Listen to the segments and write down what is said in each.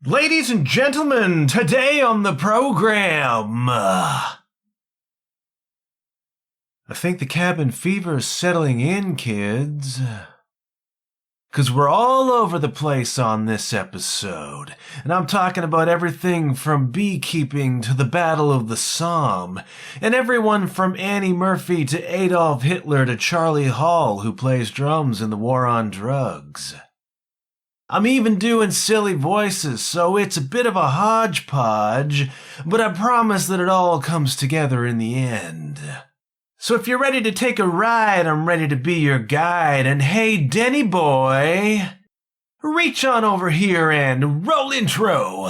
Ladies and gentlemen, today on the program, I think the cabin fever is settling in, kids. 'Cause we're all over the place on this episode, and I'm talking about everything from beekeeping to the Battle of the Somme, and everyone from Annie Murphy to Adolf Hitler to Charlie Hall, who plays drums in the War on Drugs. I'm even doing silly voices, so it's a bit of a hodgepodge, but I promise that it all comes together in the end. So if you're ready to take a ride, I'm ready to be your guide, and hey, Denny boy, reach on over here and roll intro.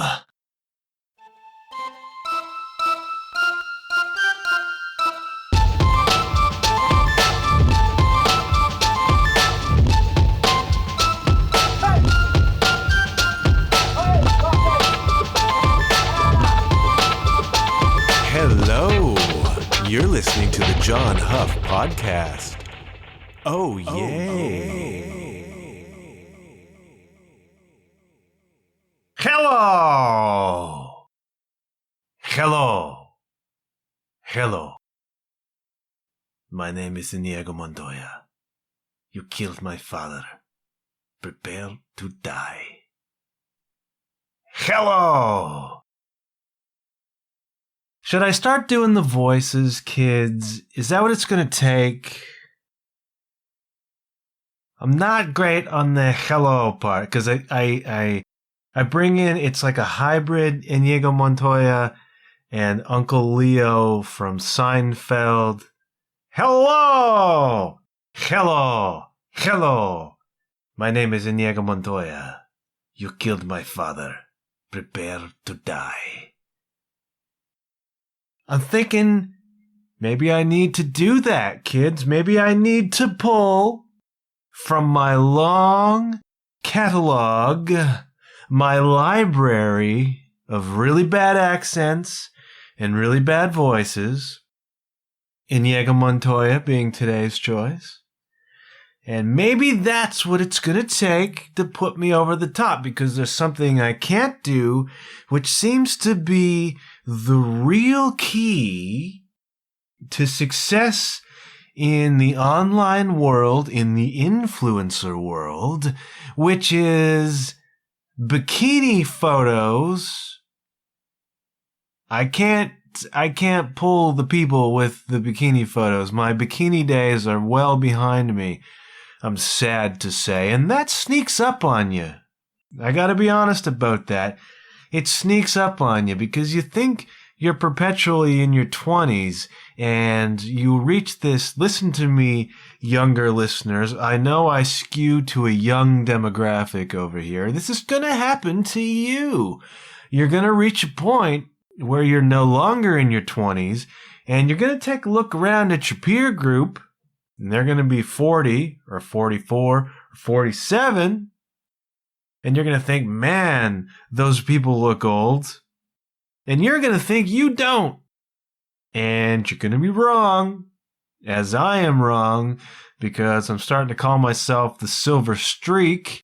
Hello, you're listening to the John Huff Podcast. Oh, yay. Hello. Hello. Hello. My name is Inigo Montoya. You killed my father. Prepare to die. Hello. Should I start doing the voices, kids? Is that what it's going to take? I'm not great on the hello part, because I bring in, it's like a hybrid Inigo Montoya and Uncle Leo from Seinfeld. Hello! Hello! Hello! My name is Inigo Montoya. You killed my father. Prepare to die. I'm thinking, maybe I need to do that, kids. Maybe I need to pull from my long catalog, my library of really bad accents and really bad voices, Inigo Montoya being today's choice. And maybe that's what it's going to take to put me over the top, because there's something I can't do, which seems to be the real key to success in the online world, in the influencer world, which is bikini photos. I can't pull the people with the bikini photos. My bikini days are well behind me, I'm sad to say, and that sneaks up on you. I gotta be honest about that. It sneaks up on you because you think you're perpetually in your 20s and you reach this. Listen to me, younger listeners. I know I skew to a young demographic over here. This is gonna happen to you. You're gonna reach a point where you're no longer in your 20s and you're gonna take a look around at your peer group, and they're going to be 40 or 44 or 47. And you're going to think, man, those people look old. And you're going to think you don't. And you're going to be wrong, as I am wrong, because I'm starting to call myself the silver streak,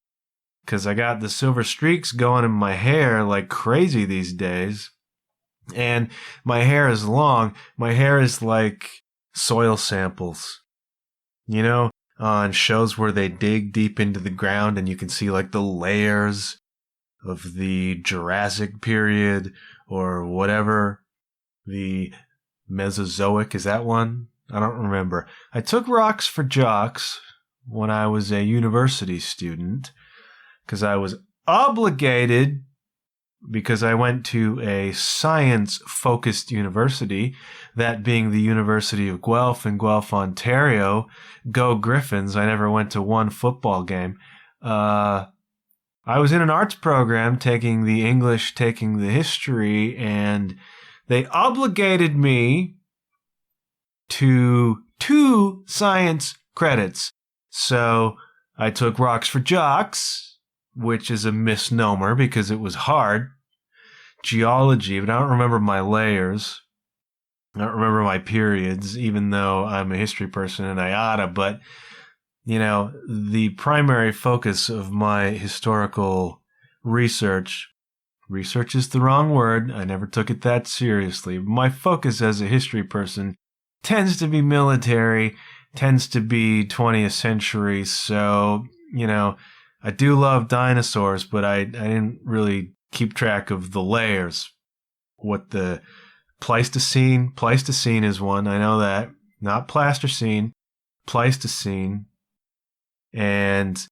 because I got the silver streaks going in my hair like crazy these days. And my hair is long. My hair is like soil samples. You know, on shows where they dig deep into the ground and you can see like the layers of the Jurassic period or whatever, the Mesozoic, is that one? I don't remember. I took rocks for jocks when I was a university student because I was obligated, because I went to a science-focused university, that being the University of Guelph in Guelph, Ontario. Go Griffins. I never went to one football game. I was in an arts program, taking the English, taking the history, and they obligated me to 2 science credits. So I took rocks for jocks, which is a misnomer because it was hard. Geology, but I don't remember my layers. I don't remember my periods, even though I'm a history person and I oughta, but, you know, the primary focus of my historical research Research is the wrong word. I never took it that seriously. My focus as a history person tends to be military, tends to be 20th century. So, I do love dinosaurs, but I didn't really keep track of the layers. What the Pleistocene is one. I know that. Not Plasticine, Pleistocene. And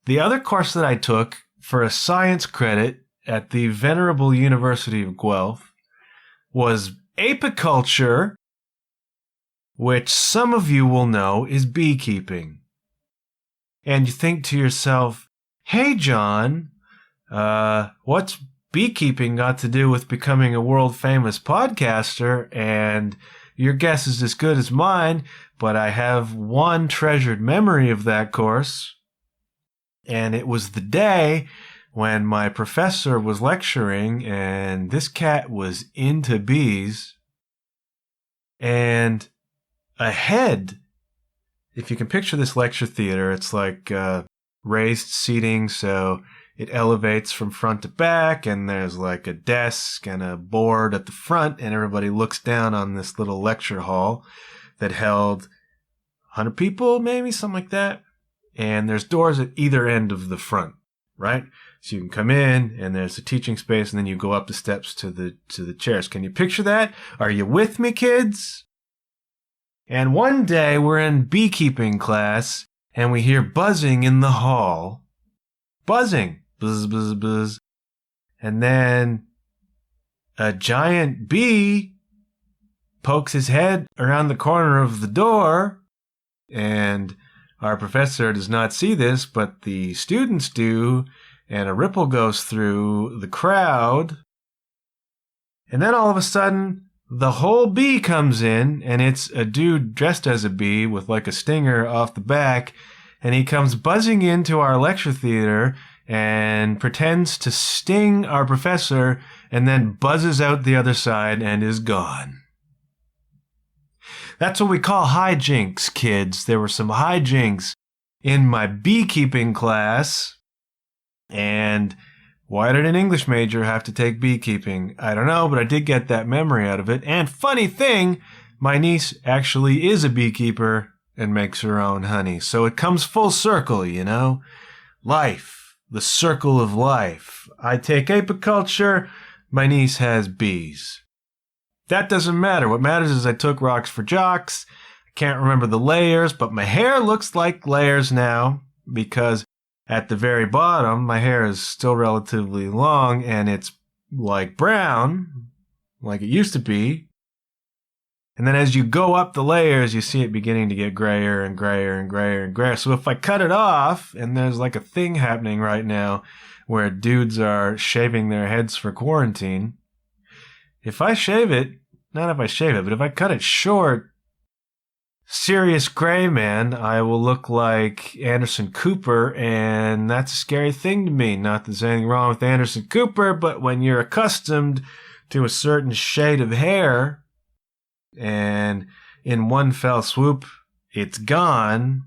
the other course that I took for a science credit at the Venerable University of Guelph was Apiculture, which some of you will know is beekeeping. And you think to yourself, hey, John, what's beekeeping got to do with becoming a world-famous podcaster? And your guess is as good as mine, but I have one treasured memory of that course. And it was the day when my professor was lecturing, and this cat was into bees. And ahead, if you can picture this lecture theater, it's like raised seating, so it elevates from front to back, and there's like a desk and a board at the front, and everybody looks down on this little lecture hall that held 100 people, maybe, something like that. And there's doors at either end of the front, right? So you can come in, and there's a teaching space, and then you go up the steps to the chairs. Can you picture that? Are you with me, kids? And one day we're in beekeeping class, and we hear buzzing in the hall. Buzzing. Buzz, buzz, buzz. And then a giant bee pokes his head around the corner of the door, and our professor does not see this, but the students do, and a ripple goes through the crowd. And then all of a sudden, the whole bee comes in, and it's a dude dressed as a bee with like a stinger off the back, and he comes buzzing into our lecture theater and pretends to sting our professor, and then buzzes out the other side and is gone. That's what we call hijinks, kids. There were some hijinks in my beekeeping class. And why did an English major have to take beekeeping? I don't know, but I did get that memory out of it. And funny thing, my niece actually is a beekeeper and makes her own honey. So it comes full circle, Life, the circle of life. I take apiculture, my niece has bees. That doesn't matter. What matters is I took rocks for jocks. I can't remember the layers, but my hair looks like layers now because at the very bottom, my hair is still relatively long and it's like brown, like it used to be. And then as you go up the layers, you see it beginning to get grayer and grayer and grayer and grayer. So if I cut it off, and there's like a thing happening right now where dudes are shaving their heads for quarantine, if I shave it, not if I shave it, but if I cut it short, serious gray man, I will look like Anderson Cooper, and that's a scary thing to me. Not that there's anything wrong with Anderson Cooper, but when you're accustomed to a certain shade of hair, and in one fell swoop, it's gone,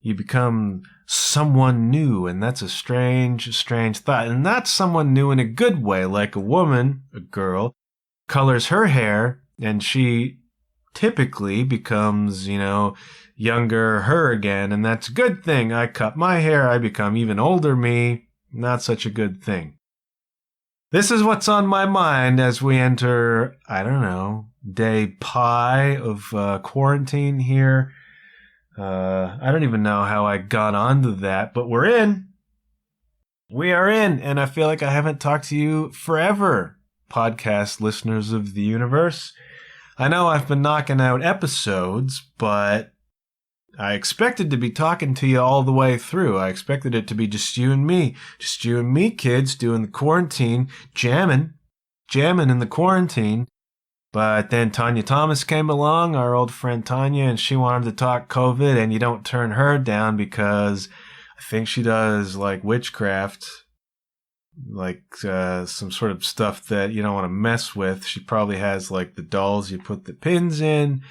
you become someone new, and that's a strange, strange thought. And not someone new in a good way, like a woman, a girl, colors her hair, and she typically becomes, younger her again, and that's a good thing. I cut my hair, I become even older me, not such a good thing. This is what's on my mind as we enter, day pi of quarantine here. I don't even know how I got onto that, but we're in. We are in, and I feel like I haven't talked to you forever, podcast listeners of the universe. I know I've been knocking out episodes, but I expected to be talking to you all the way through. I expected it to be just you and me, kids, doing the quarantine, jamming in the quarantine. But then Tanya Thomas came along, our old friend Tanya, and she wanted to talk COVID, and you don't turn her down because I think she does like witchcraft, like some sort of stuff that you don't want to mess with. She probably has like the dolls you put the pins in.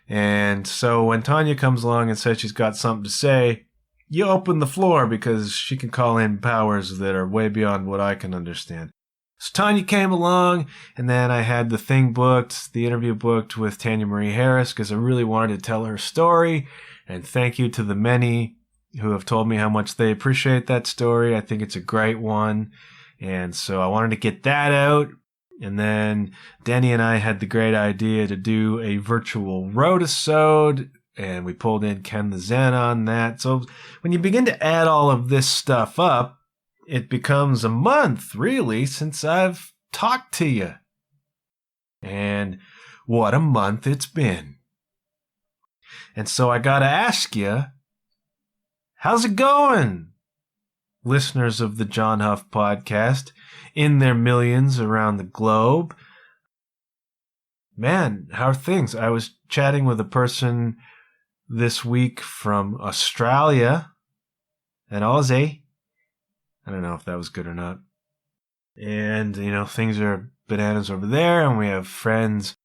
And so when Tanya comes along and says she's got something to say, you open the floor because she can call in powers that are way beyond what I can understand. So Tanya came along, and then I had the interview booked with Tanya Marie Harris because I really wanted to tell her story. And thank you to the many who have told me how much they appreciate that story. I think it's a great one. And so I wanted to get that out. And then Denny and I had the great idea to do a virtual Rotasode, and we pulled in Ken the Zen on that. So when you begin to add all of this stuff up, it becomes a month, really, since I've talked to you. And what a month it's been. And so I got to ask you, how's it going, listeners of the John Huff Podcast, in their millions around the globe? Man, how are things? I was chatting with a person this week from Australia, an Aussie. I don't know if that was good or not. And, things are bananas over there, and we have friends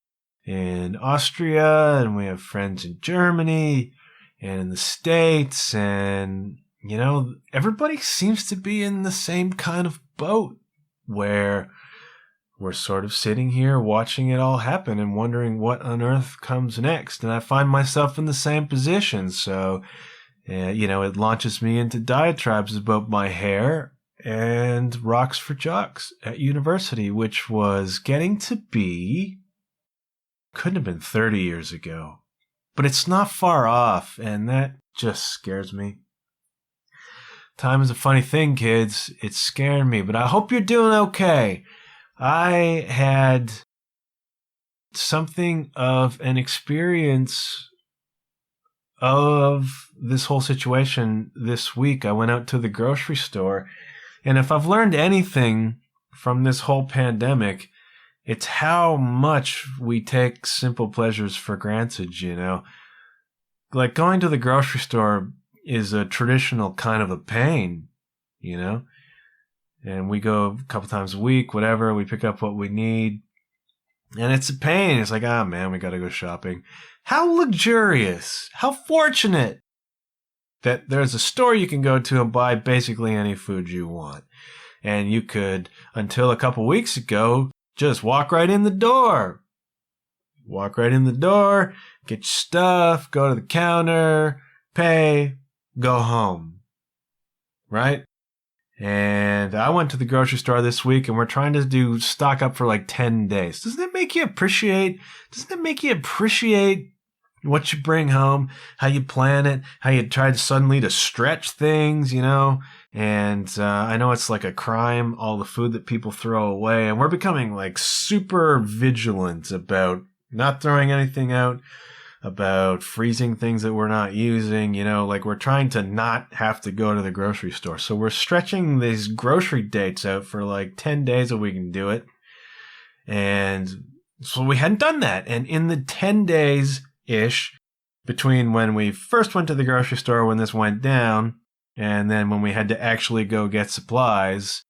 in Austria, and we have friends in Germany, and in the States, and, everybody seems to be in the same kind of boat where we're sort of sitting here watching it all happen and wondering what on earth comes next. And I find myself in the same position. So, it launches me into diatribes about my hair and rocks for jocks at university, which was getting to be, couldn't have been 30 years ago, but it's not far off. And that just scares me. Time is a funny thing, kids. It's scaring me, but I hope you're doing okay. I had something of an experience of this whole situation this week. I went out to the grocery store, and if I've learned anything from this whole pandemic, it's how much we take simple pleasures for granted, Like going to the grocery store is a traditional kind of a pain, And we go a couple times a week, whatever. We pick up what we need. And it's a pain. It's like, man, we got to go shopping. How luxurious. How fortunate that there's a store you can go to and buy basically any food you want. And you could, until a couple weeks ago, just walk right in the door. Walk right in the door, get your stuff, go to the counter, pay, go home. Right? And I went to the grocery store this week, and we're trying to do stock up for like 10 days. Doesn't it make you appreciate what you bring home, how you plan it, how you try suddenly to stretch things, And I know it's like a crime, all the food that people throw away. And we're becoming like super vigilant about not throwing anything out, about freezing things that we're not using, like we're trying to not have to go to the grocery store. So we're stretching these grocery dates out for like 10 days that we can do it. And so we hadn't done that. And in the 10 days-ish between when we first went to the grocery store, when this went down, and then when we had to actually go get supplies,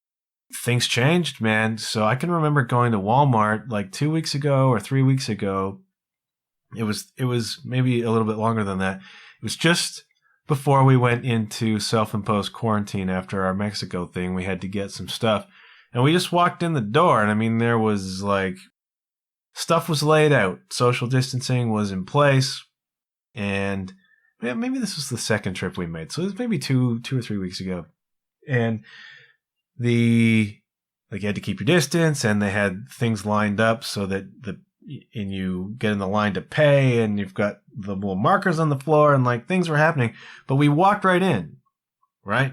things changed, man. So I can remember going to Walmart like 2 weeks ago or 3 weeks ago. It was maybe a little bit longer than that. It was just before we went into self-imposed quarantine after our Mexico thing. We had to get some stuff. And we just walked in the door, and I mean, there was like, stuff was laid out. Social distancing was in place. And maybe this was the second trip we made. So it was maybe 2 or 3 weeks ago. And you had to keep your distance, and they had things lined up so that and you get in the line to pay, and you've got the little markers on the floor, and like things were happening, but we walked right in, right?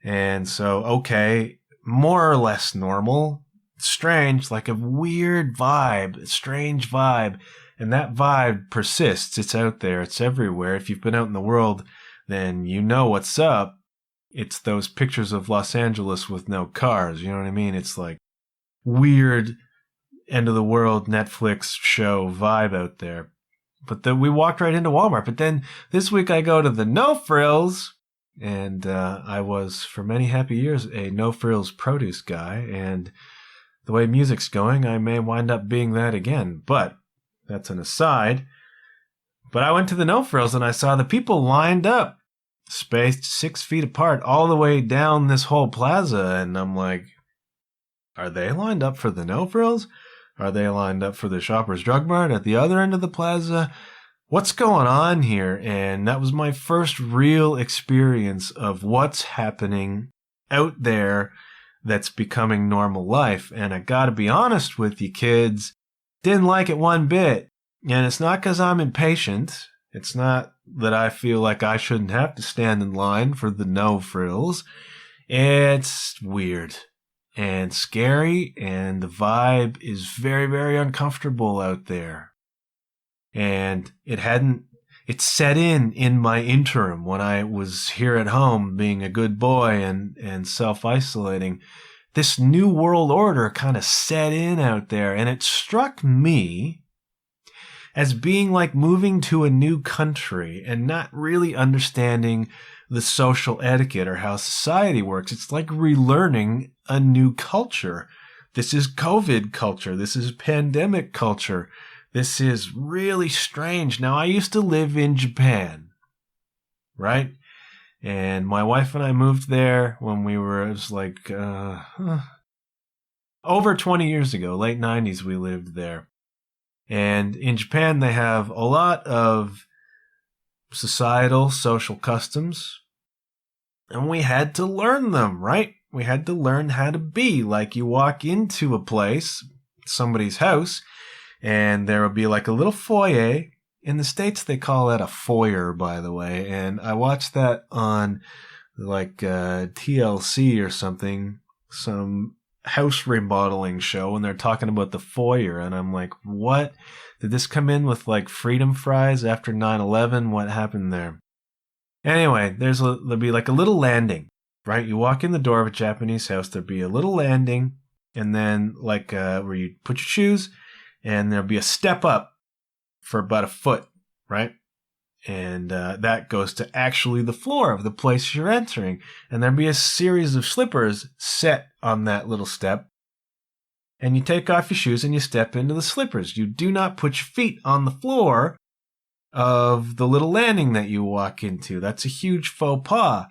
And so, okay, more or less normal, strange, like a weird vibe, a strange vibe. And that vibe persists. It's out there. It's everywhere. If you've been out in the world, then you know what's up. It's those pictures of Los Angeles with no cars. You know what I mean? It's like weird end of the world Netflix show vibe out there. But then we walked right into Walmart. But then this week I go to the No Frills, and I was for many happy years a No Frills produce guy. And the way music's going, I may wind up being that again. But that's an aside. But I went to the No Frills, and I saw the people lined up spaced 6 feet apart all the way down this whole plaza. And I'm like, are they lined up for the no-frills? Are they lined up for the Shoppers Drug Mart at the other end of the plaza? What's going on here? And that was my first real experience of what's happening out there that's becoming normal life. And I gotta be honest with you, kids, didn't like it one bit. And it's not because I'm impatient. It's not that I feel like I shouldn't have to stand in line for the no-frills. It's weird and scary, and the vibe is very, very uncomfortable out there. And it set in my interim when I was here at home being a good boy and self-isolating. This new world order kind of set in out there, and it struck me as being like moving to a new country and not really understanding the social etiquette or how society works. It's like relearning a new culture. This is COVID culture. This is pandemic culture. This is really strange. Now, I used to live in Japan, right? And my wife and I moved there when it was like over 20 years ago, late 90s, we lived there. And in Japan, they have a lot of societal, social customs, and we had to learn them, right? We had to learn how to be. Like, you walk into a place, somebody's house, and there will be like a little foyer. In the States, they call that a foyer, by the way. And I watched that on like TLC or something, some house remodeling show, and they're talking about the foyer. And I'm like, what? Did this come in with like freedom fries after 9/11? What happened there? Anyway, there'll be like a little landing, right? You walk in the door of a Japanese house, there'll be a little landing, and then like where you put your shoes, and there'll be a step up for about a foot, right? And that goes to actually the floor of the place you're entering. And there'll be a series of slippers set on that little step. And you take off your shoes and you step into the slippers. You do not put your feet on the floor of the little landing that you walk into. That's a huge faux pas.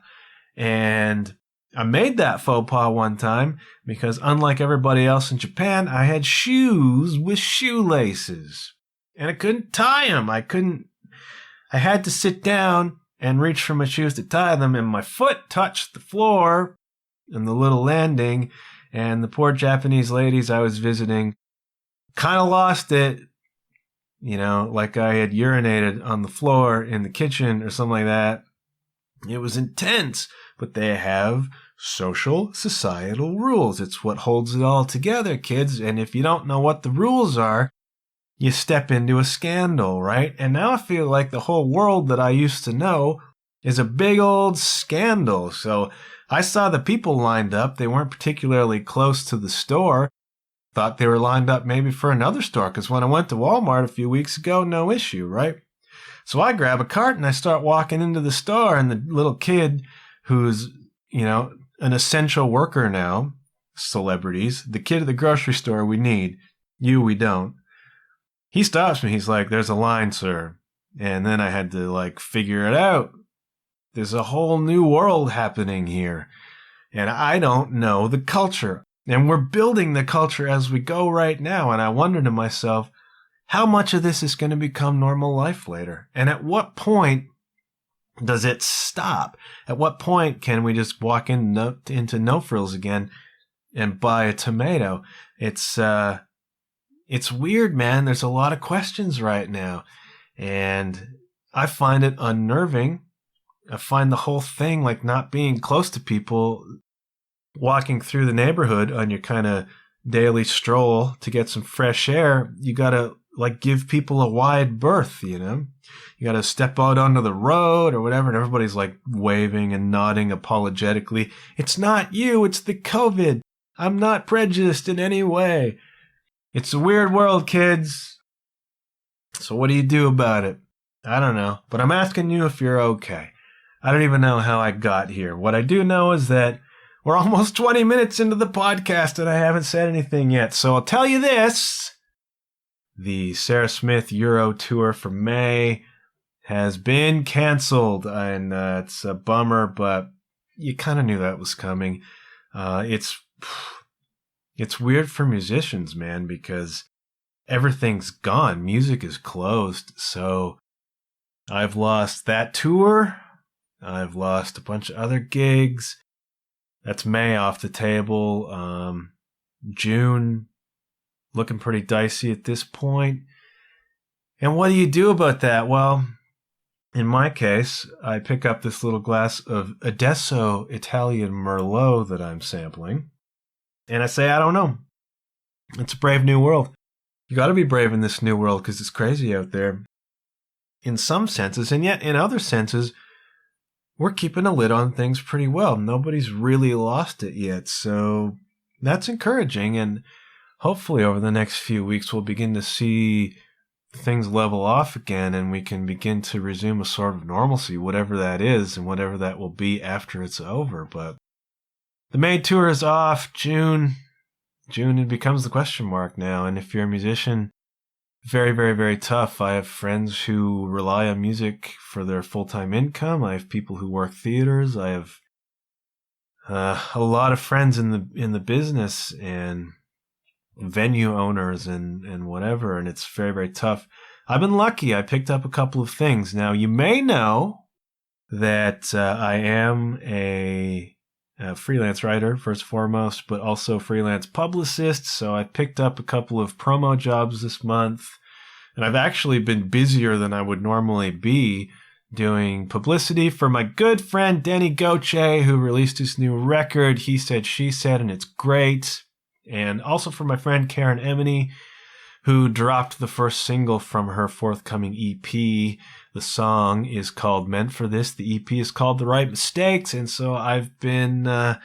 And I made that faux pas one time because, unlike everybody else in Japan, I had shoes with shoelaces. And I couldn't tie them. I had to sit down and reach for my shoes to tie them, and my foot touched the floor in the little landing, and the poor Japanese ladies I was visiting kind of lost it, like I had urinated on the floor in the kitchen or something like that. It was intense, but they have social, societal rules. It's what holds it all together, kids, and if you don't know what the rules are, you step into a scandal, right? And now I feel like the whole world that I used to know is a big old scandal. So I saw the people lined up. They weren't particularly close to the store. Thought they were lined up maybe for another store, because when I went to Walmart a few weeks ago, no issue, right? So I grab a cart and I start walking into the store, and the little kid who's, an essential worker now, celebrities, the kid at the grocery store we need, we don't. He stops me. He's like, "There's a line, sir." And then I had to figure it out. There's a whole new world happening here. And I don't know the culture. And we're building the culture as we go right now. And I wonder to myself, how much of this is going to become normal life later? And at what point does it stop? At what point can we just walk into No Frills again and buy a tomato? It's weird, man. There's a lot of questions right now. And I find it unnerving. I find the whole thing like not being close to people, walking through the neighborhood on your kind of daily stroll to get some fresh air. You got to give people a wide berth, You got to step out onto the road or whatever, and everybody's waving and nodding apologetically. It's not you, it's the COVID. I'm not prejudiced in any way. It's a weird world, kids. So what do you do about it? I don't know, but I'm asking you if you're okay. I don't even know how I got here. What I do know is that we're almost 20 minutes into the podcast and I haven't said anything yet. So I'll tell you this. The Sarah Smith Euro Tour for May has been canceled, and it's a bummer, but you kind of knew that was coming. It's weird for musicians, man, because everything's gone. Music is closed, so I've lost that tour. I've lost a bunch of other gigs. That's May off the table. June, looking pretty dicey at this point. And what do you do about that? Well, in my case, I pick up this little glass of Adesso Italian Merlot that I'm sampling, and I say, I don't know. It's a brave new world. You got to be brave in this new world because it's crazy out there in some senses, and yet in other senses, we're keeping a lid on things pretty well. Nobody's really lost it yet, so that's encouraging, and hopefully over the next few weeks we'll begin to see things level off again, and we can begin to resume a sort of normalcy, whatever that is, and whatever that will be after it's over. But the May tour is off. June, it becomes the question mark now. And if you're a musician, very, very, very tough. I have friends who rely on music for their full-time income. I have people who work theaters. I have a lot of friends in the business and venue owners and whatever, and it's very, very tough. I've been lucky. I picked up a couple of things. Now, you may know that I am a freelance writer, first and foremost, but also freelance publicist, so I picked up a couple of promo jobs this month, and I've actually been busier than I would normally be doing publicity for my good friend Denny Goche, who released his new record, He Said, She Said, and it's great. And also for my friend Karen Emeny, who dropped the first single from her forthcoming EP. The song is called Meant for This. The EP is called The Right Mistakes. And so I've been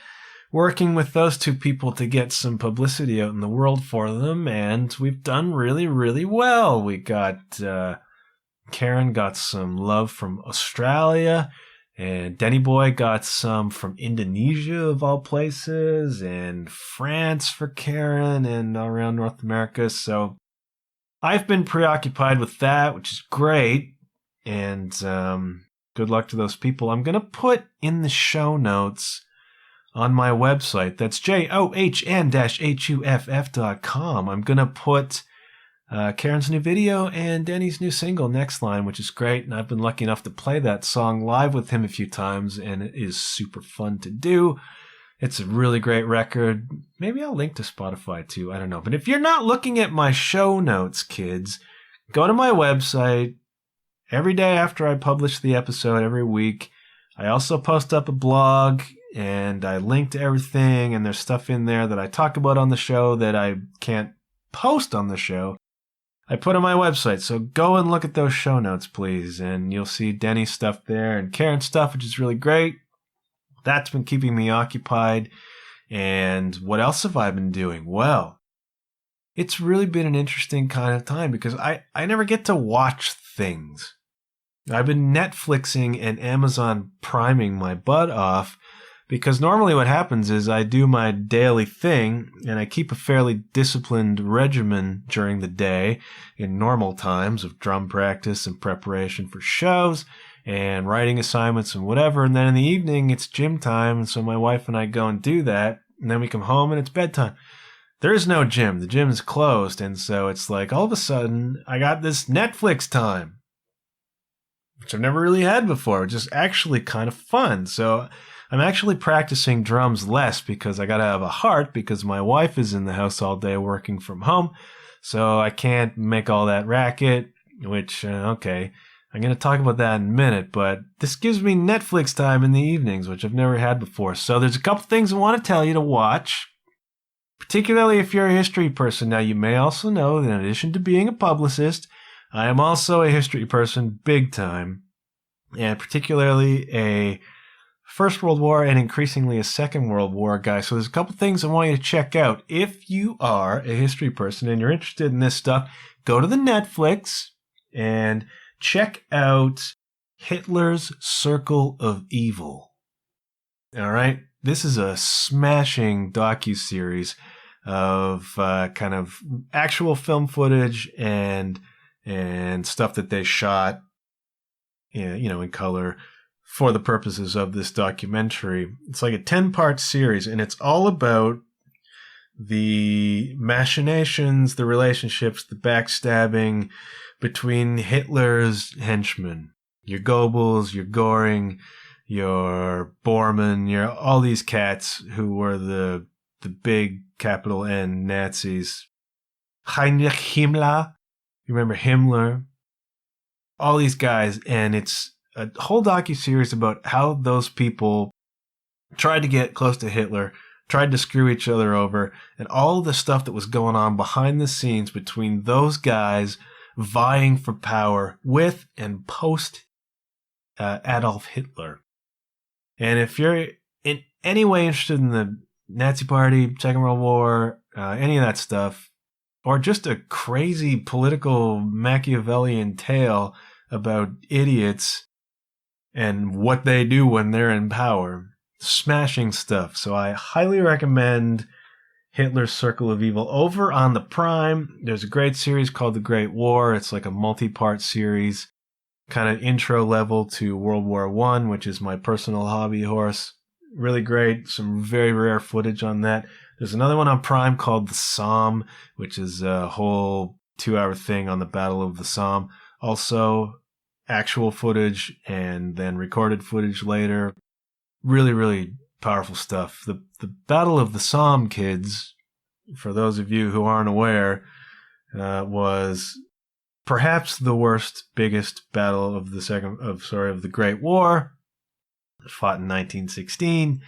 working with those two people to get some publicity out in the world for them. And we've done really, really well. We got Karen got some love from Australia. And Denny Boy got some from Indonesia, of all places, and France for Karen, and around North America. So I've been preoccupied with that, which is great. And good luck to those people. I'm going to put in the show notes on my website. That's john-huff.com. I'm going to put Karen's new video and Denny's new single, Next Line, which is great. And I've been lucky enough to play that song live with him a few times, and it is super fun to do. It's a really great record. Maybe I'll link to Spotify too. I don't know. But if you're not looking at my show notes, kids, go to my website. Every day after I publish the episode, every week, I also post up a blog, and I link to everything, and there's stuff in there that I talk about on the show that I can't post on the show. I put on my website, so go and look at those show notes, please, and you'll see Denny's stuff there and Karen's stuff, which is really great. That's been keeping me occupied. And what else have I been doing? Well, it's really been an interesting kind of time because I never get to watch things. I've been Netflixing and Amazon priming my butt off, because normally what happens is I do my daily thing and I keep a fairly disciplined regimen during the day in normal times of drum practice and preparation for shows and writing assignments and whatever. And then in the evening, it's gym time. And so my wife and I go and do that. And then we come home and it's bedtime. There is no gym. The gym is closed. And so it's like all of a sudden I got this Netflix time, which I've never really had before, which is actually kind of fun. So I'm actually practicing drums less because I got to have a heart because my wife is in the house all day working from home. So I can't make all that racket, which, okay, I'm going to talk about that in a minute. But this gives me Netflix time in the evenings, which I've never had before. So there's a couple things I want to tell you to watch, particularly if you're a history person. Now, you may also know that in addition to being a publicist, I am also a history person big time, and particularly a First World War and increasingly a Second World War guy. So there's a couple things I want you to check out. If you are a history person and you're interested in this stuff, go to the Netflix and check out Hitler's Circle of Evil. All right? This is a smashing docuseries of kind of actual film footage and stuff that they shot in color for the purposes of this documentary. It's like a 10-part series, and it's all about the machinations, the relationships, the backstabbing between Hitler's henchmen. Your Goebbels, your Göring, your Bormann, your all these cats who were the big capital N Nazis. Heinrich Himmler, you remember Himmler? All these guys, and it's a whole docuseries about how those people tried to get close to Hitler, tried to screw each other over, and all the stuff that was going on behind the scenes between those guys vying for power with and post Adolf Hitler. And if you're in any way interested in the Nazi Party, Second World War, any of that stuff, or just a crazy political Machiavellian tale about idiots and what they do when they're in power, smashing stuff. So I highly recommend Hitler's Circle of Evil. Over on the Prime, there's a great series called The Great War. It's like a multi-part series, kind of intro level to World War I, which is my personal hobby horse. Really great. Some very rare footage on that. There's another one on Prime called The Somme, which is a whole 2-hour thing on the Battle of the Somme. Also, actual footage and then recorded footage later. Really, really powerful stuff. The Battle of the Somme, kids, for those of you who aren't aware, was perhaps the worst, biggest battle of the Great War. Fought in 1916.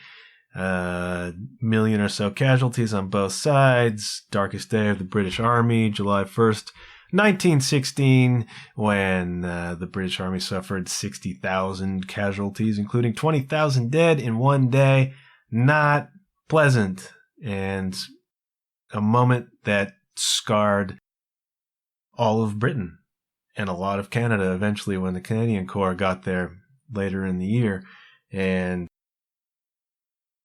Million or so casualties on both sides. Darkest day of the British Army, July 1st, 1916, when the British Army suffered 60,000 casualties, including 20,000 dead in one day. Not pleasant. And a moment that scarred all of Britain and a lot of Canada eventually when the Canadian Corps got there later in the year. And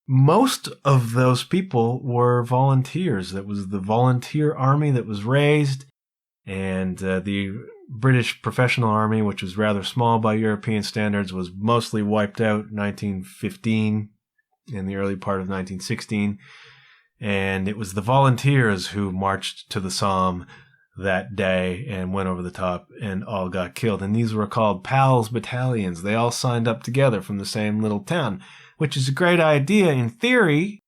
most of those people were volunteers. That was the volunteer army that was raised. And the British professional army, which was rather small by European standards, was mostly wiped out in 1915 and the early part of 1916. And it was the volunteers who marched to the Somme that day and went over the top and all got killed. And these were called PALS battalions. They all signed up together from the same little town, which is a great idea in theory.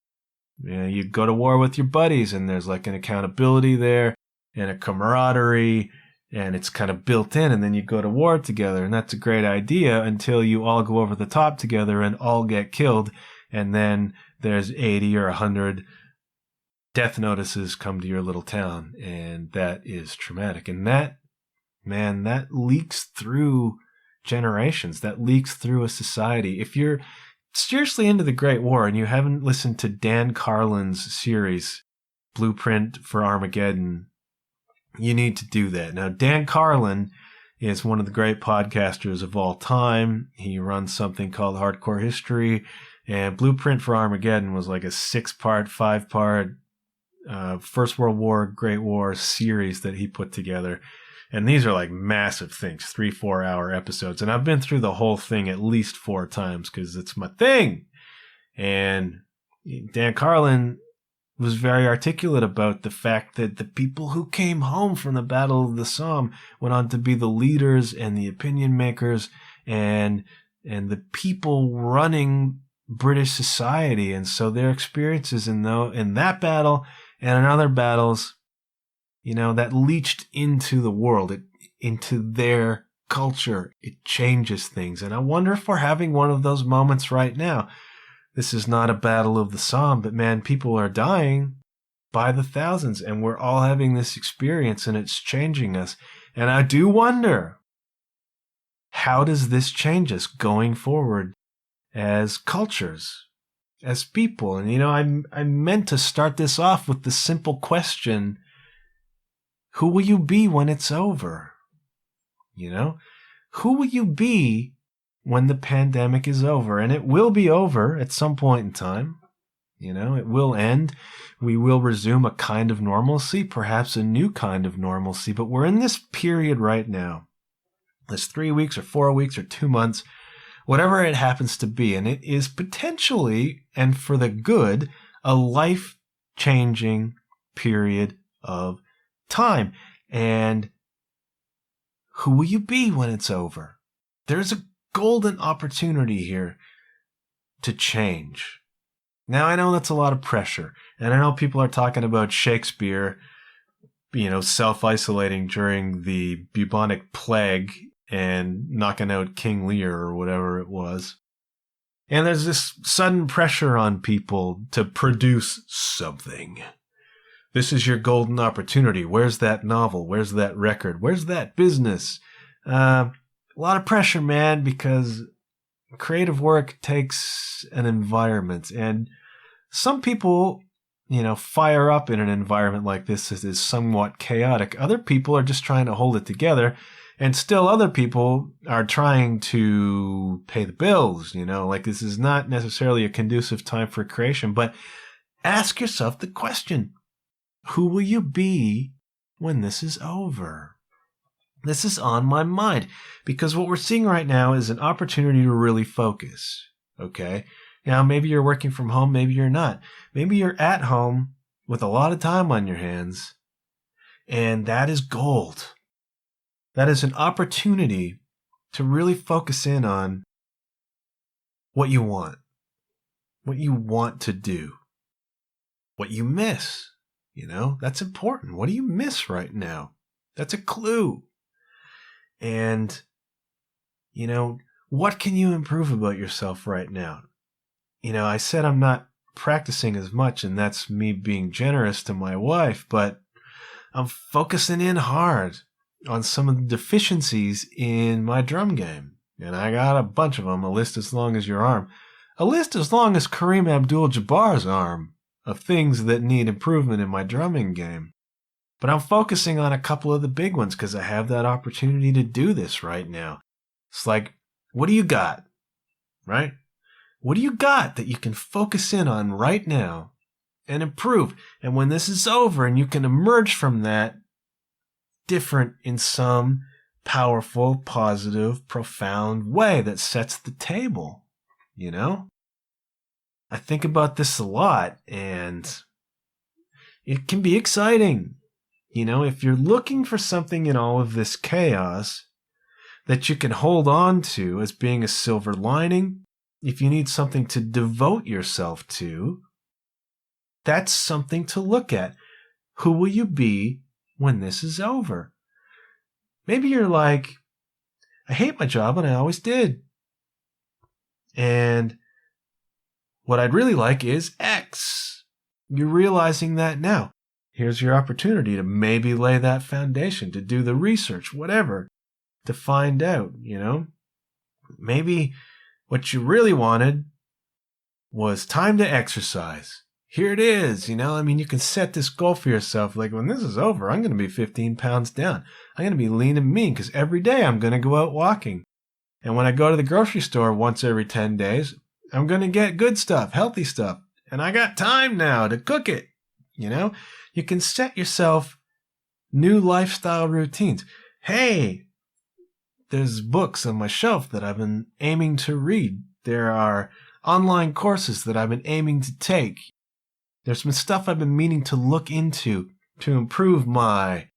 You go to war with your buddies and there's like an accountability there and a camaraderie, and it's kind of built in, and then you go to war together, and that's a great idea until you all go over the top together and all get killed, and then there's 80 or 100 death notices come to your little town, and that is traumatic. And that leaks through generations. That leaks through a society. If you're seriously into the Great War and you haven't listened to Dan Carlin's series, Blueprint for Armageddon, you need to do that. Now, Dan Carlin is one of the great podcasters of all time. He runs something called Hardcore History, and Blueprint for Armageddon was like a 6-part, 5-part First World War, Great War series that he put together. And these are like massive things, 3-4 hour episodes. And I've been through the whole thing at least 4 times because it's my thing. And Dan Carlin was very articulate about the fact that the people who came home from the Battle of the Somme went on to be the leaders and the opinion makers and the people running British society. And so their experiences in that battle and in other battles, that leached into the world, into their culture. It changes things. And I wonder if we're having one of those moments right now. This is not a battle of the Somme, but man, people are dying by the thousands, and we're all having this experience, and it's changing us. And I do wonder, how does this change us going forward as cultures, as people? And, I meant to start this off with the simple question, who will you be when it's over? Who will you be when the pandemic is over? And it will be over at some point in time. It will end. We will resume a kind of normalcy, perhaps a new kind of normalcy. But we're in this period right now This 3 weeks or 4 weeks or 2 months, whatever it happens to be. And it is potentially, and for the good, a life-changing period of time. And who will you be when it's over? There's a golden opportunity here to change. Now, I know that's a lot of pressure. And I know people are talking about Shakespeare, self-isolating during the bubonic plague and knocking out King Lear or whatever it was. And there's this sudden pressure on people to produce something. This is your golden opportunity. Where's that novel? Where's that record? Where's that business? A lot of pressure, man, because creative work takes an environment. And some people, fire up in an environment like this that is somewhat chaotic. Other people are just trying to hold it together. And still other people are trying to pay the bills, this is not necessarily a conducive time for creation. But ask yourself the question, who will you be when this is over? This is on my mind because what we're seeing right now is an opportunity to really focus, okay? Now, maybe you're working from home, maybe you're not. Maybe you're at home with a lot of time on your hands, and that is gold. That is an opportunity to really focus in on what you want to do, what you miss. That's important. What do you miss right now? That's a clue. And, what can you improve about yourself right now? I said I'm not practicing as much, and that's me being generous to my wife, but I'm focusing in hard on some of the deficiencies in my drum game. And I got a bunch of them, a list as long as your arm. A list as long as Kareem Abdul-Jabbar's arm of things that need improvement in my drumming game. But I'm focusing on a couple of the big ones because I have that opportunity to do this right now. It's like, what do you got? Right? What do you got that you can focus in on right now and improve? And when this is over and you can emerge from that different in some powerful, positive, profound way that sets the table, I think about this a lot, and it can be exciting. If you're looking for something in all of this chaos that you can hold on to as being a silver lining, if you need something to devote yourself to, that's something to look at. Who will you be when this is over? Maybe you're like, I hate my job and I always did. And what I'd really like is X. You're realizing that now. Here's your opportunity to maybe lay that foundation, to do the research, whatever, to find out, Maybe what you really wanted was time to exercise. Here it is, you can set this goal for yourself. Like, when this is over, I'm going to be 15 pounds down. I'm going to be lean and mean because every day I'm going to go out walking. And when I go to the grocery store once every 10 days, I'm going to get good stuff, healthy stuff. And I got time now to cook it. You can set yourself new lifestyle routines. Hey, there's books on my shelf that I've been aiming to read. There are online courses that I've been aiming to take. There's been stuff I've been meaning to look into to improve my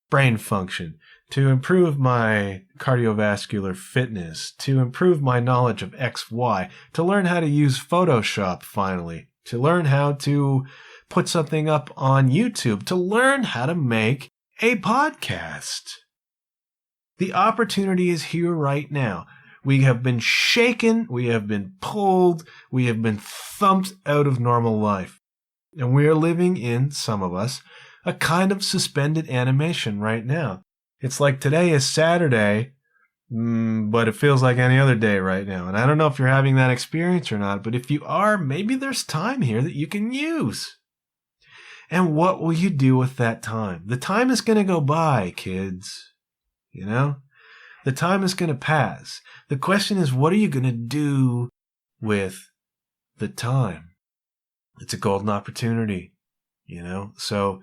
brain function, to improve my cardiovascular fitness, to improve my knowledge of XY, to learn how to use Photoshop finally, to learn how to put something up on YouTube, to learn how to make a podcast. The opportunity is here right now. We have been shaken, we have been pulled, we have been thumped out of normal life. And we are living in, some of us, a kind of suspended animation right now. It's like today is Saturday, but it feels like any other day right now. And I don't know if you're having that experience or not, but if you are, maybe there's time here that you can use. And what will you do with that time? The time is going to go by, kids. The time is going to pass. The question is, what are you going to do with the time? It's a golden opportunity, So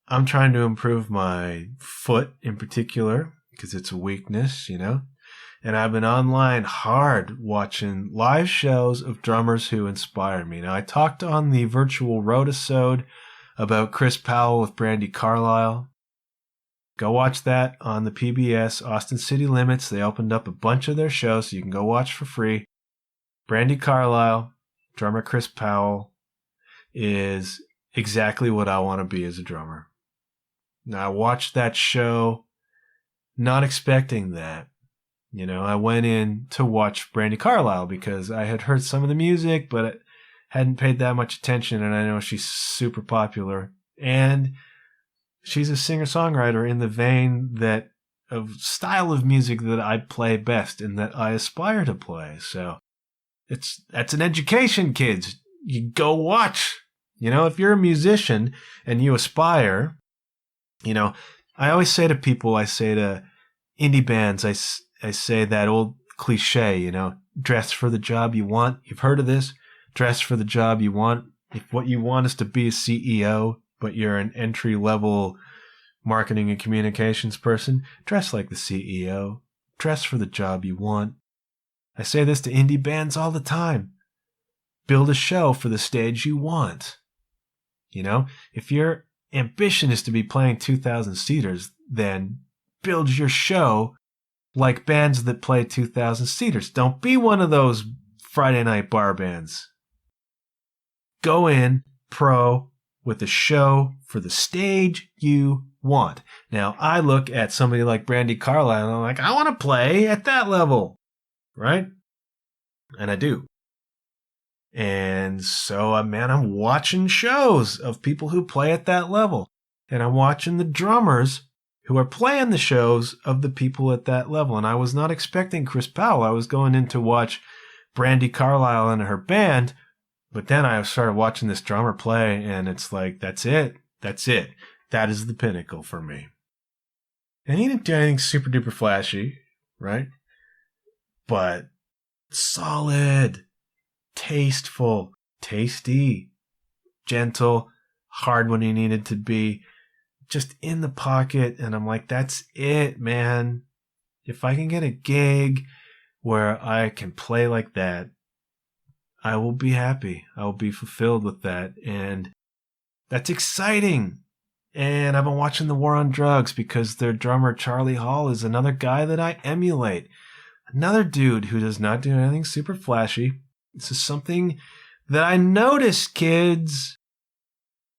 I'm trying to improve my foot in particular because it's a weakness, And I've been online hard watching live shows of drummers who inspire me. Now, I talked on the virtual Rotasode about Chris Powell with Brandi Carlile. Go watch that on the PBS, Austin City Limits. They opened up a bunch of their shows, so you can go watch for free. Brandi Carlile, drummer Chris Powell, is exactly what I want to be as a drummer. Now, I watched that show not expecting that. I went in to watch Brandi Carlile because I had heard some of the music, but I hadn't paid that much attention, and I know she's super popular. And she's a singer-songwriter in the vein of style of music that I play best and that I aspire to play. So that's an education, kids. You go watch. If you're a musician and you aspire, I always say to people, I say to indie bands, I say that old cliche, dress for the job you want. You've heard of this? Dress for the job you want. If what you want is to be a CEO, but you're an entry-level marketing and communications person, dress like the CEO. Dress for the job you want. I say this to indie bands all the time. Build a show for the stage you want. If your ambition is to be playing 2,000 seaters, then build your show like bands that play 2,000 seaters. Don't be one of those Friday night bar bands. Go in pro with a show for the stage you want. Now, I look at somebody like Brandi Carlile and I'm like, I want to play at that level, right? And I do. And so, I'm watching shows of people who play at that level. And I'm watching the drummers who are playing the shows of the people at that level. And I was not expecting Chris Powell. I was going in to watch Brandi Carlile and her band. But then I started watching this drummer play, and it's like, that's it. That's it. That is the pinnacle for me. And he didn't do anything super duper flashy, right? But solid, tasteful, tasty, gentle, hard when he needed to be, just in the pocket. And I'm like, that's it, man. If I can get a gig where I can play like that, I will be happy. I will be fulfilled with that. And that's exciting. And I've been watching The War on Drugs because their drummer, Charlie Hall, is another guy that I emulate. Another dude who does not do anything super flashy. This is something that I noticed, kids.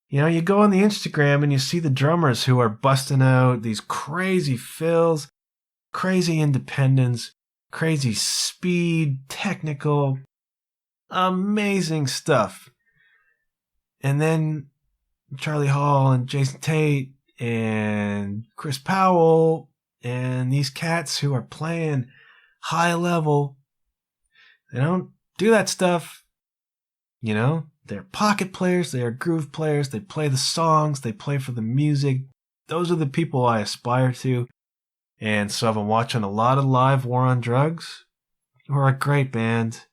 You go on the Instagram and you see the drummers who are busting out these crazy fills, crazy independence, crazy speed, technical, amazing stuff. And then Charlie Hall and Jason Tate and Chris Powell and these cats who are playing high level, they don't do that stuff. They're pocket players, they are groove players, they play the songs, they play for the music. Those are the people I aspire to. And so I've been watching a lot of live War on Drugs, who are a great band.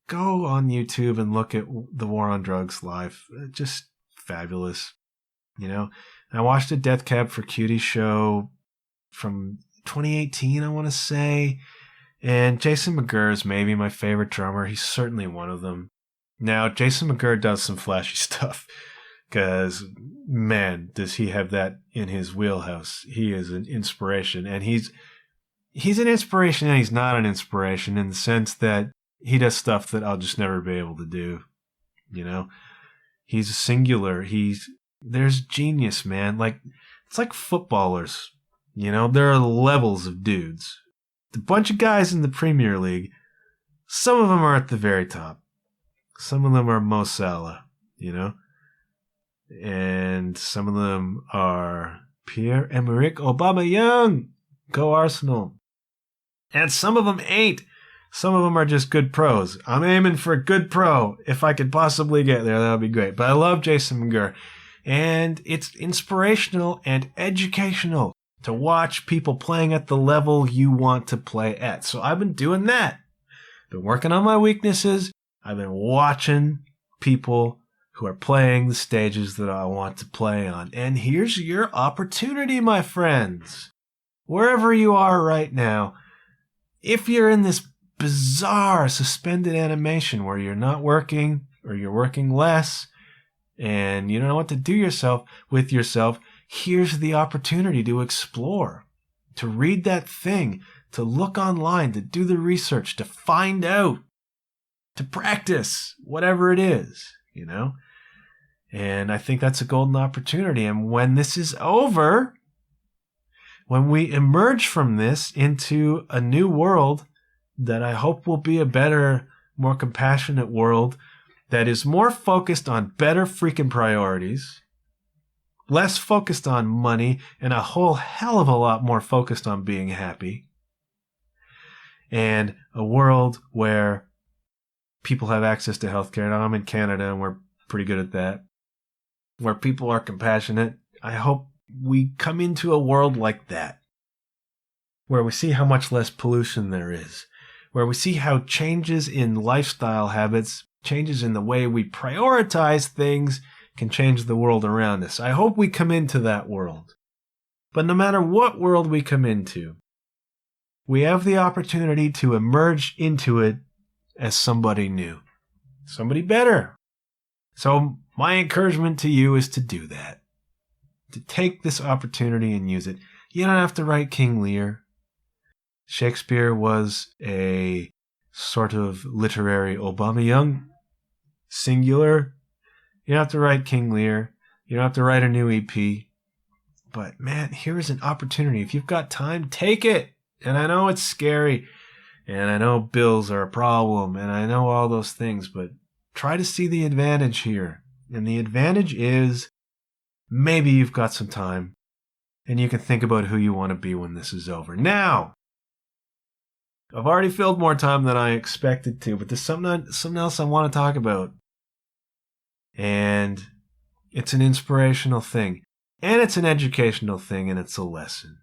Go on YouTube and look at the War on Drugs live. Just fabulous. I watched a Death Cab for Cutie show from 2018, I want to say. And Jason McGurr is maybe my favorite drummer. He's certainly one of them. Now, Jason McGurr does some flashy stuff because, man, does he have that in his wheelhouse. He is an inspiration. And he's an inspiration and he's not an inspiration in the sense that he does stuff that I'll just never be able to do. He's a singular. There's genius, man. It's like footballers. There are levels of dudes. A bunch of guys in the Premier League, some of them are at the very top. Some of them are Mo Salah, and some of them are Pierre-Emerick Aubameyang. Go Arsenal. And some of them ain't. Some of them are just good pros. I'm aiming for a good pro. If I could possibly get there, that would be great. But I love Jason McGurr. And it's inspirational and educational to watch people playing at the level you want to play at. So I've been doing that. Been working on my weaknesses. I've been watching people who are playing the stages that I want to play on. And here's your opportunity, my friends. wherever you are right now, if you're in this bizarre suspended animation where you're not working or you're working less and you don't know what to do with yourself, here's the opportunity to explore, to read that thing, to look online, to do the research, to find out, to practice, whatever it is, you know? And I think that's a golden opportunity. And when this is over, when we emerge from this into a new world that I hope will be a better, more compassionate world that is more focused on better freaking priorities, less focused on money, and a whole hell of a lot more focused on being happy, and a world where people have access to healthcare. Now, I'm in Canada, and we're pretty good at that, where people are compassionate. I hope we come into a world like that, where we see how much less pollution there is, where we see how changes in lifestyle habits, changes in the way we prioritize things can change the world around us. I hope we come into that world. But no matter what world we come into, we have the opportunity to emerge into it as somebody new, somebody better. So my encouragement to you is to do that, to take this opportunity and use it. You don't have to write King Lear. Shakespeare was a sort of literary Obama-Young, singular. You don't have to write King Lear. You don't have to write a new EP. But man, here is an opportunity. If you've got time, take it. And I know it's scary. And I know bills are a problem. And I know all those things. But try to see the advantage here. And the advantage is maybe you've got some time. And you can think about who you want to be when this is over. Now, I've already filled more time than I expected to. But there's something else I want to talk about. And it's an inspirational thing. And it's an educational thing, and it's a lesson.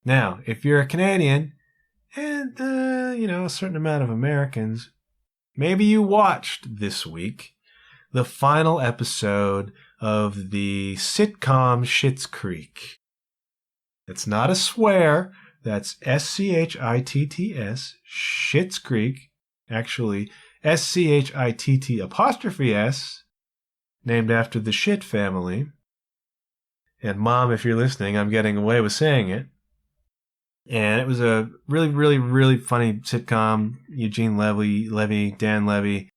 Now, if you're a Canadian, and, a certain amount of Americans, maybe you watched this week the final episode of the sitcom Schitt's Creek. It's not a swear. That's SCHITTS, Schitt's Creek. Actually, SCHITT''S, named after the Schitt family. And Mom, if you're listening, I'm getting away with saying it. And it was a really, really, really funny sitcom. Eugene Levy, Dan Levy,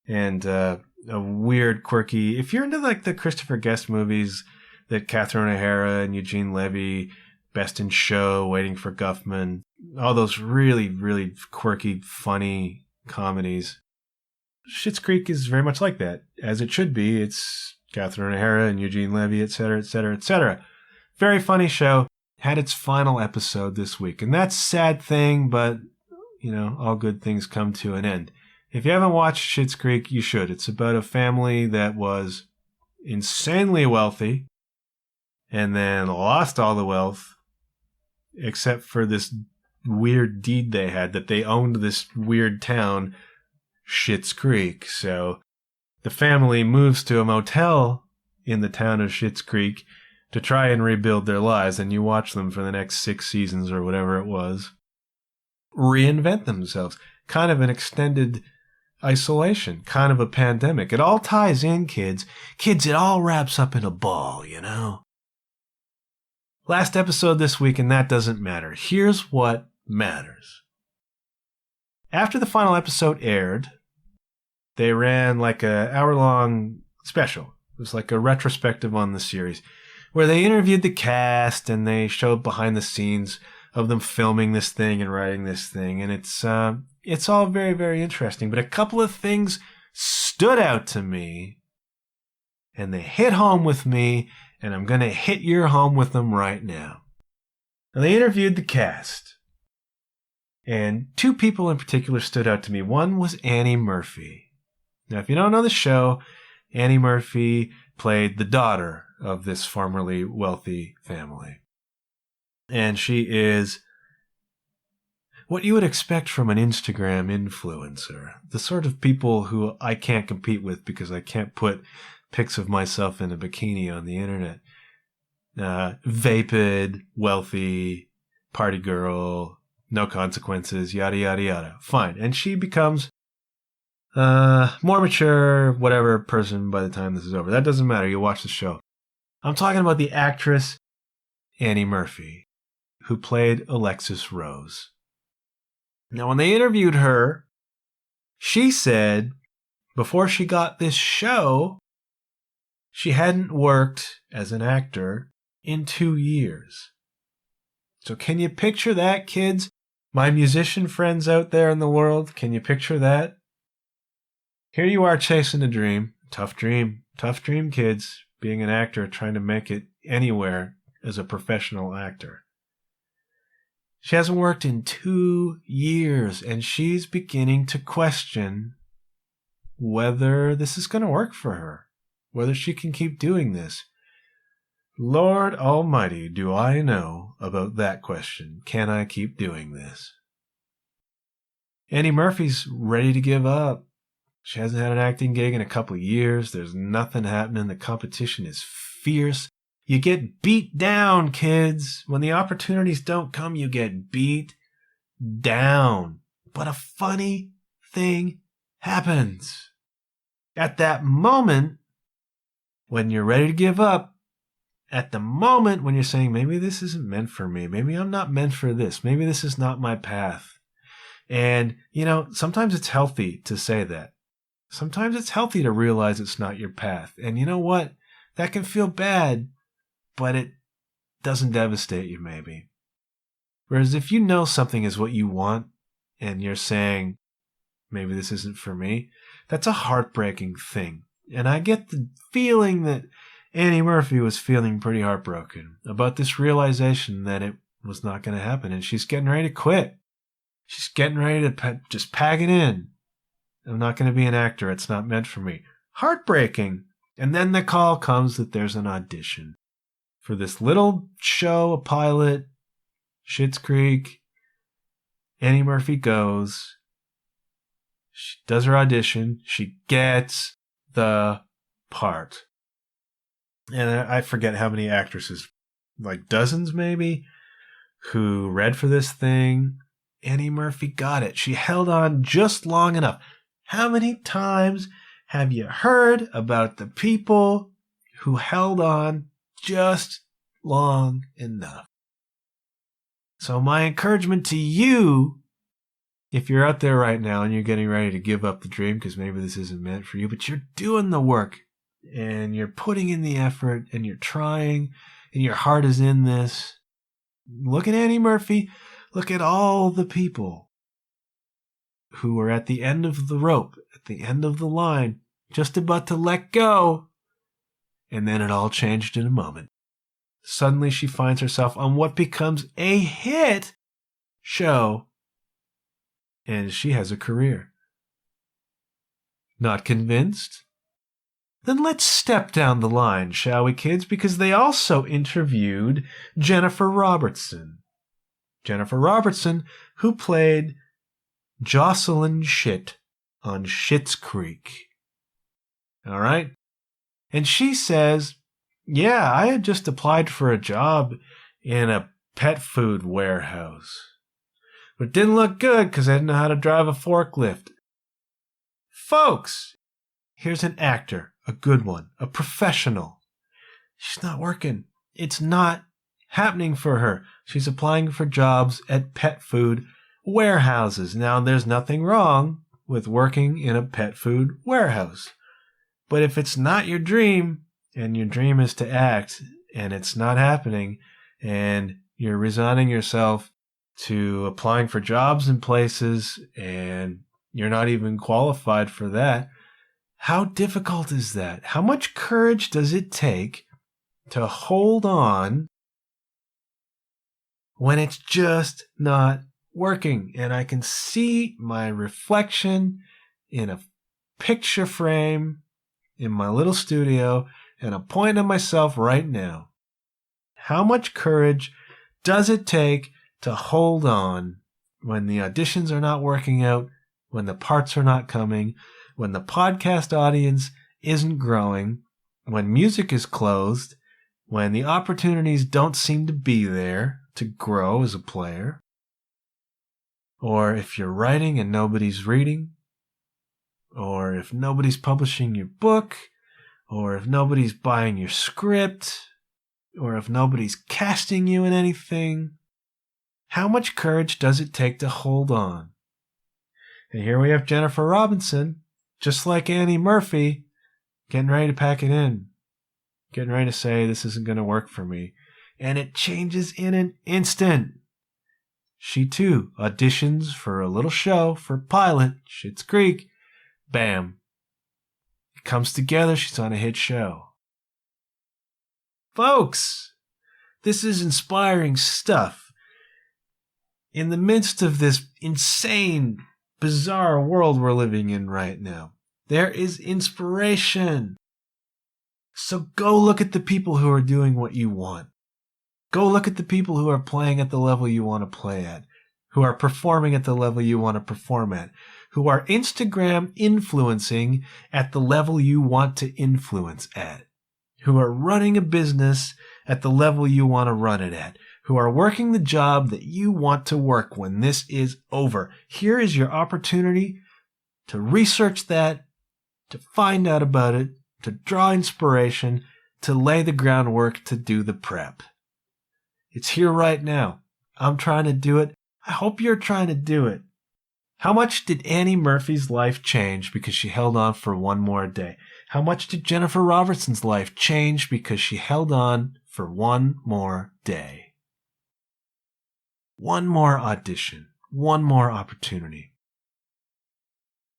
and a weird, quirky. If you're into like the Christopher Guest movies, that Catherine O'Hara and Eugene Levy, Best in Show, Waiting for Guffman, all those really, really quirky, funny comedies. Schitt's Creek is very much like that, as it should be. It's Catherine O'Hara and Eugene Levy, etc., etc., etc. Very funny show. Had its final episode this week. And that's a sad thing, but, all good things come to an end. If you haven't watched Schitt's Creek, you should. It's about a family that was insanely wealthy and then lost all the wealth, except for this weird deed they had, that they owned this weird town, Schitt's Creek. So the family moves to a motel in the town of Schitt's Creek to try and rebuild their lives, and you watch them for the next 6 seasons or whatever it was reinvent themselves. Kind of an extended isolation, kind of a pandemic. It all ties in, kids. Kids, it all wraps up in a ball, Last episode this week, and that doesn't matter. Here's what matters. After the final episode aired, they ran like an hour-long special. It was like a retrospective on the series, where they interviewed the cast and they showed behind the scenes of them filming this thing and writing this thing. And it's all very, very interesting. But a couple of things stood out to me, and they hit home with me, and I'm going to hit your home with them right now. Now, they interviewed the cast, and 2 people in particular stood out to me. One was Annie Murphy. Now, if you don't know the show, Annie Murphy played the daughter of this formerly wealthy family. And she is what you would expect from an Instagram influencer. The sort of people who I can't compete with because I can't put pics of myself in a bikini on the internet. Vapid, wealthy, party girl, no consequences, yada, yada, yada. Fine. And she becomes more mature, whatever person by the time this is over. That doesn't matter. You watch the show. I'm talking about the actress Annie Murphy, who played Alexis Rose. Now, when they interviewed her, she said before she got this show, she hadn't worked as an actor in 2 years. So can you picture that, kids? My musician friends out there in the world, can you picture that? Here you are chasing a dream. Tough dream, kids. Being an actor, trying to make it anywhere as a professional actor. She hasn't worked in 2 years, and she's beginning to question whether this is going to work for her, whether she can keep doing this. Lord Almighty, do I know about that question? Can I keep doing this? Annie Murphy's ready to give up. She hasn't had an acting gig in a couple of years. There's nothing happening. The competition is fierce. You get beat down, kids. When the opportunities don't come, you get beat down. But a funny thing happens. At that moment, when you're ready to give up, at the moment when you're saying, maybe this isn't meant for me, maybe I'm not meant for this, maybe this is not my path. And, sometimes it's healthy to say that. Sometimes it's healthy to realize it's not your path. And you know what? That can feel bad, but it doesn't devastate you, maybe. Whereas if you know something is what you want and you're saying, maybe this isn't for me, that's a heartbreaking thing. And I get the feeling that Annie Murphy was feeling pretty heartbroken about this realization that it was not going to happen. And she's getting ready to quit. She's getting ready to just pack it in. I'm not going to be an actor. It's not meant for me. Heartbreaking. And then the call comes that there's an audition for this little show, a pilot, Schitt's Creek. Annie Murphy goes. She does her audition. She gets the part. And I forget how many actresses, like dozens maybe, who read for this thing. Annie Murphy got it. She held on just long enough. How many times have you heard about the people who held on just long enough? So my encouragement to you, if you're out there right now and you're getting ready to give up the dream because maybe this isn't meant for you, but you're doing the work and you're putting in the effort and you're trying and your heart is in this, look at Annie Murphy. Look at all the people who were at the end of the rope, at the end of the line, just about to let go. And then it all changed in a moment. Suddenly she finds herself on what becomes a hit show. And she has a career. Not convinced? Then let's step down the line, shall we, kids? Because they also interviewed Jennifer Robertson. Jennifer Robertson, who played Jocelyn Schitt on Schitt's Creek. All right? And she says, yeah, I had just applied for a job in a pet food warehouse. But it didn't look good because I didn't know how to drive a forklift. Folks, here's an actor, a good one, a professional. She's not working. It's not happening for her. She's applying for jobs at pet food warehouses. Now, there's nothing wrong with working in a pet food warehouse. But if it's not your dream, and your dream is to act, and it's not happening, and you're resigning yourself to applying for jobs in places, and you're not even qualified for that, how difficult is that? How much courage does it take to hold on when it's just not working? And I can see my reflection in a picture frame in my little studio, and I'm pointing at myself right now. How much courage does it take to hold on when the auditions are not working out, when the parts are not coming, when the podcast audience isn't growing, when music is closed, when the opportunities don't seem to be there to grow as a player, or if you're writing and nobody's reading, or if nobody's publishing your book, or if nobody's buying your script, or if nobody's casting you in anything, how much courage does it take to hold on? And here we have Jennifer Robertson, just like Annie Murphy, getting ready to pack it in, getting ready to say, this isn't going to work for me. And it changes in an instant. She too auditions for a little show for pilot, Schitt's Creek. Bam. It comes together, she's on a hit show. Folks, this is inspiring stuff. In the midst of this insane, bizarre world we're living in right now, there is inspiration. So go look at the people who are doing what you want. Go look at the people who are playing at the level you want to play at, who are performing at the level you want to perform at, who are Instagram influencing at the level you want to influence at, who are running a business at the level you want to run it at, who are working the job that you want to work when this is over. Here is your opportunity to research that, to find out about it, to draw inspiration, to lay the groundwork, to do the prep. It's here right now. I'm trying to do it. I hope you're trying to do it. How much did Annie Murphy's life change because she held on for one more day? How much did Jennifer Robertson's life change because she held on for one more day? One more audition. One more opportunity.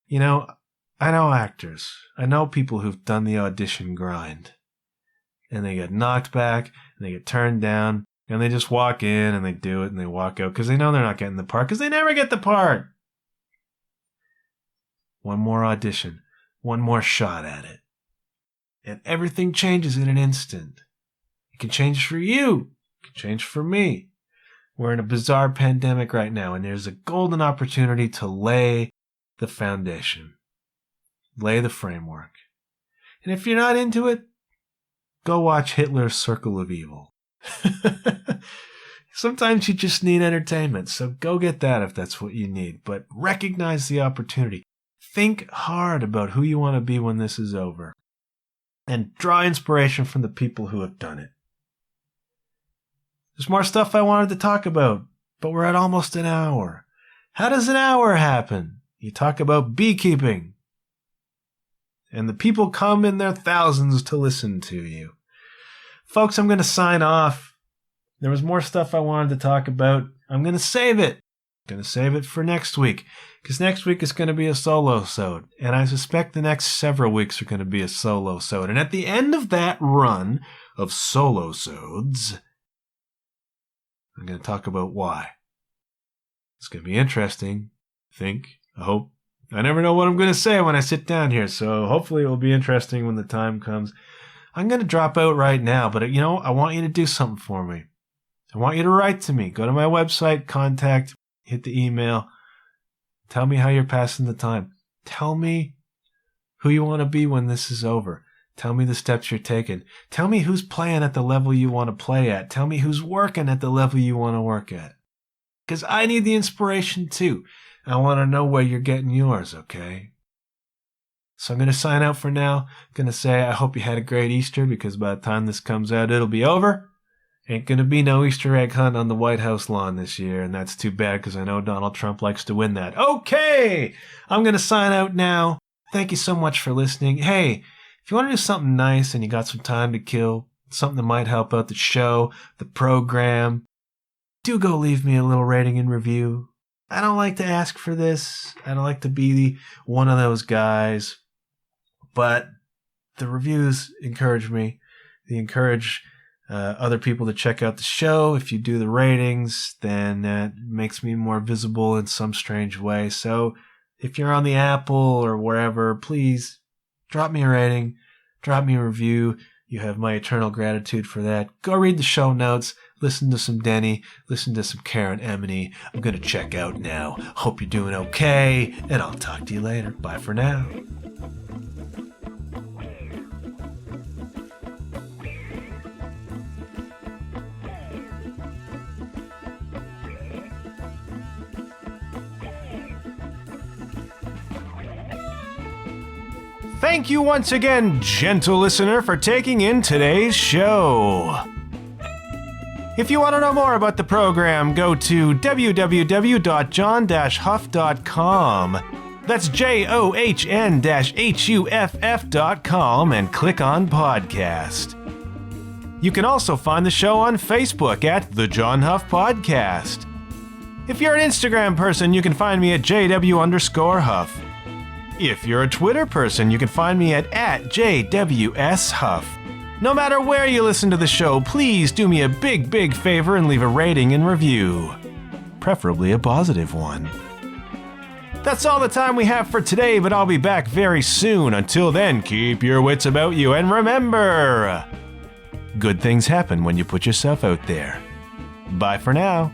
You know, I know actors. I know people who've done the audition grind. And they get knocked back, and they get turned down, and they just walk in, and they do it, and they walk out, because they know they're not getting the part, because they never get the part. One more audition. One more shot at it. And everything changes in an instant. It can change for you. It can change for me. We're in a bizarre pandemic right now, and there's a golden opportunity to lay the foundation. Lay the framework. And if you're not into it, go watch Hitler's Circle of Evil. Sometimes you just need entertainment, so go get that if that's what you need. But recognize the opportunity. Think hard about who you want to be when this is over. And draw inspiration from the people who have done it. There's more stuff I wanted to talk about, but we're at almost an hour. How does an hour happen? You talk about beekeeping. And the people come in their thousands to listen to you. Folks, I'm going to sign off. There was more stuff I wanted to talk about. I'm going to save it. I'm going to save it for next week. Because next week is going to be a Solosode. And I suspect the next several weeks are going to be a Solosode. And at the end of that run of Solosodes, I'm going to talk about why. It's going to be interesting. I hope. I never know what I'm going to say when I sit down here, so hopefully it will be interesting when the time comes. I'm going to drop out right now, but I want you to do something for me. I want you to write to me. Go to my website, contact, hit the email. Tell me how you're passing the time. Tell me who you want to be when this is over. Tell me the steps you're taking. Tell me who's playing at the level you want to play at. Tell me who's working at the level you want to work at. Because I need the inspiration too. I want to know where you're getting yours, okay? So I'm going to sign out for now. I'm going to say I hope you had a great Easter, because by the time this comes out, it'll be over. Ain't going to be no Easter egg hunt on the White House lawn this year, and that's too bad because I know Donald Trump likes to win that. Okay! I'm going to sign out now. Thank you so much for listening. Hey, if you want to do something nice and you got some time to kill, something that might help out the show, the program, do go leave me a little rating and review. I don't like to ask for this. I don't like to be one of those guys. But the reviews encourage me. They encourage other people to check out the show. If you do the ratings, then that makes me more visible in some strange way. So if you're on the Apple or wherever, please drop me a rating, drop me a review. You have my eternal gratitude for that. Go read the show notes. Listen to some Denny. Listen to some Karen Emily. I'm going to check out now. Hope you're doing okay, and I'll talk to you later. Bye for now. Thank you once again, gentle listener, for taking in today's show. If you want to know more about the program, go to www.john-huff.com. That's JOHN-HUFF.com and click on podcast. You can also find the show on Facebook at The John Huff Podcast. If you're an Instagram person, you can find me at JW_Huff. If you're a Twitter person, you can find me at @JWSHuff. No matter where you listen to the show, please do me a big favor and leave a rating and review. Preferably a positive one. That's all the time we have for today, but I'll be back very soon. Until then, keep your wits about you and remember, good things happen when you put yourself out there. Bye for now.